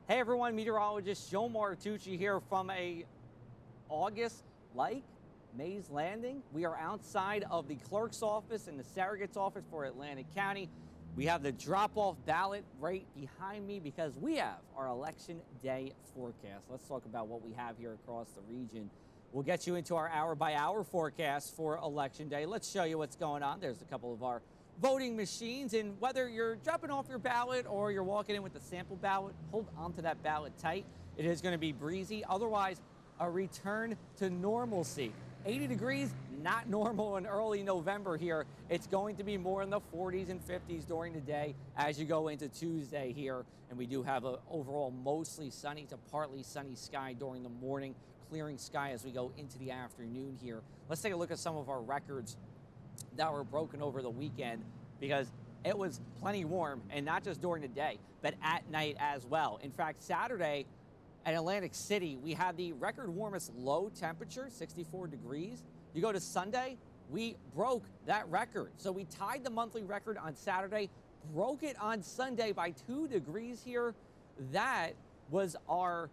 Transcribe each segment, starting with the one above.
Hey everyone, meteorologist Joe Martucci here from a August like Mays Landing. We are outside of the clerk's office and the surrogate's office for Atlantic County. We have the drop-off ballot right behind me because we have our election day forecast. Let's talk about what we have here across the region. We'll get you into our hour-by-hour forecast for election day. Let's show you what's going on. There's a couple of our voting machines, and whether you're dropping off your ballot or you're walking in with the sample ballot, hold onto that ballot tight. It is going to be breezy. Otherwise, a return to normalcy. 80 degrees, not normal in early November here. It's going to be more in the 40s and 50s during the day as you go into Tuesday here. And we do have an overall mostly sunny to partly sunny sky during the morning, clearing sky as we go into the afternoon here. Let's take a look at some of our records that were broken over the weekend, because it was plenty warm, and not just during the day, but at night as well. In fact, Saturday at Atlantic City, we had the record warmest low temperature, 64 degrees. You go to Sunday, we broke that record. So we tied the monthly record on Saturday, broke it on Sunday by 2 degrees here. That was our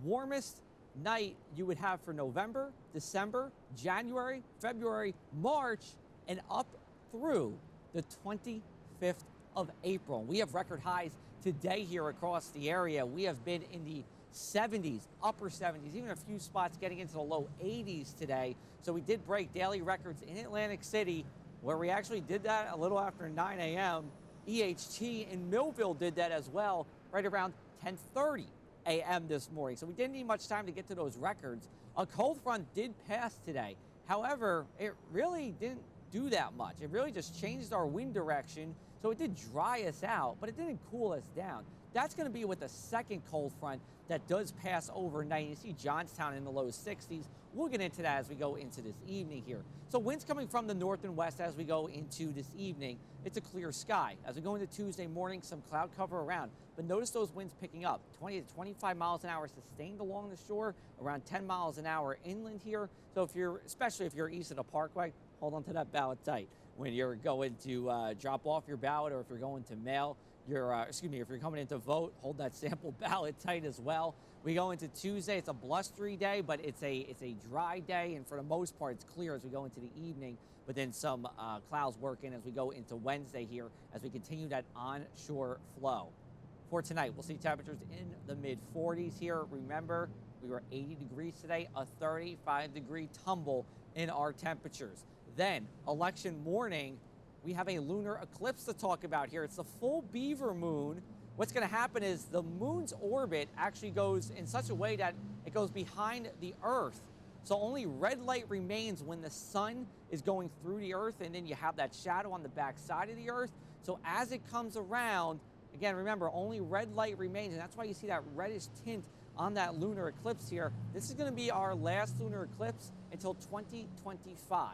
warmest night you would have for November, December, January, February, March, and up through the 25th of April. We have record highs today here across the area. We have been in the 70s, upper 70s, even a few spots getting into the low 80s today. So we did break daily records in Atlantic City, where we actually did that a little after 9 a.m. EHT in Millville did that as well, right around 10:30 a.m. this morning. So we didn't need much time to get to those records. A cold front did pass today. However, it really didn't do that much. It really just changed our wind direction, so it did dry us out, but it didn't cool us down. That's going to be with the second cold front that does pass overnight. You see Johnstown in the low 60s. We'll get into that as we go into this evening here. So winds coming from the north and west as we go into this evening. It's a clear sky. As we go into Tuesday morning, some cloud cover around, but notice those winds picking up. 20 to 25 miles an hour sustained along the shore, around 10 miles an hour inland here. So especially if you're east of the Parkway, hold on to that ballot tight when you're going to drop off your ballot, or if you're going to mail your, if you're coming in to vote, hold that sample ballot tight as well. We go into Tuesday. It's a blustery day, but it's a dry day, and for the most part, it's clear as we go into the evening. But then some clouds work in as we go into Wednesday here, as we continue that onshore flow. For tonight, we'll see temperatures in the mid 40s here. Remember, we were 80 degrees today, a 35-degree tumble in our temperatures. Then, election morning, we have a lunar eclipse to talk about here. It's the full beaver moon. What's going to happen is the moon's orbit actually goes in such a way that it goes behind the Earth. So only red light remains when the sun is going through the Earth, and then you have that shadow on the back side of the Earth. So as it comes around, again, remember, only red light remains, and that's why you see that reddish tint on that lunar eclipse here. This is going to be our last lunar eclipse until 2025.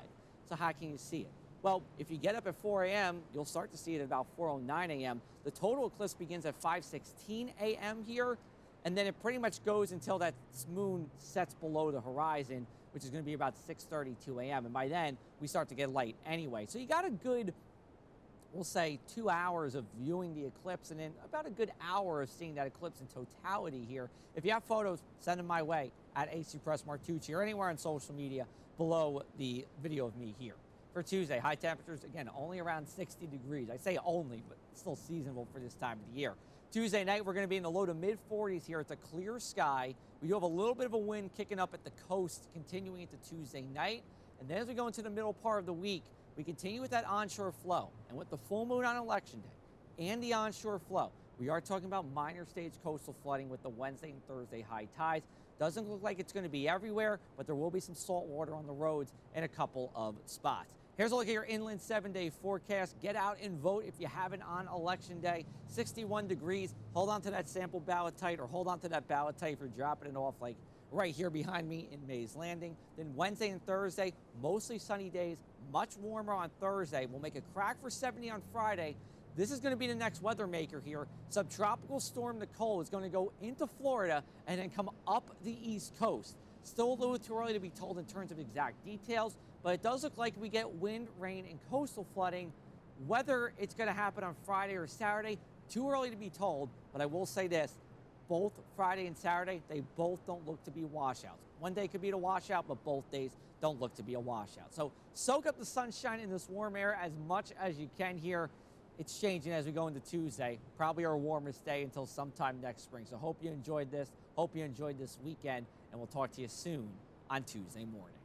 So how can you see it? Well, if you get up at 4 a.m., you'll start to see it at about 4:09 a.m. The total eclipse begins at 5:16 a.m. here, and then it pretty much goes until that moon sets below the horizon, which is going to be about 6:32 a.m. And by then, we start to get light anyway. So you got a good, we'll say, 2 hours of viewing the eclipse, and then about a good hour of seeing that eclipse in totality here. If you have photos, send them my way at AC Press Martucci or anywhere on social media below the video of me here. For Tuesday, high temperatures, again, only around 60 degrees. I say only, but it's still seasonable for this time of the year. Tuesday night, we're going to be in the low to mid 40s here. It's a clear sky. We do have a little bit of a wind kicking up at the coast, continuing into Tuesday night. And then as we go into the middle part of the week, we continue with that onshore flow. And with the full moon on election day and the onshore flow, we are talking about minor stage coastal flooding with the Wednesday and Thursday high tides. Doesn't look like it's going to be everywhere, but there will be some salt water on the roads in a couple of spots. Here's a look at your inland 7-day forecast. Get out and vote if you haven't on election day. 61 degrees. Hold on to that sample ballot tight, or hold on to that ballot tight if you're dropping it off, like right here behind me in Mays Landing. Then Wednesday and Thursday, mostly sunny days, much warmer on Thursday. We'll make a crack for 70 on Friday. This is going to be the next weather maker here. Subtropical storm Nicole is going to go into Florida and then come up the East Coast. Still a little too early to be told in terms of exact details, but it does look like we get wind, rain, and coastal flooding. Whether it's going to happen on Friday or Saturday, too early to be told, but I will say this. both Friday and Saturday, they both don't look to be washouts. One day could be a washout, but both days don't look to be a washout. So soak up the sunshine in this warm air as much as you can here. It's changing as we go into Tuesday, probably our warmest day until sometime next spring. So hope you enjoyed this. Hope you enjoyed this weekend, and we'll talk to you soon on Tuesday morning.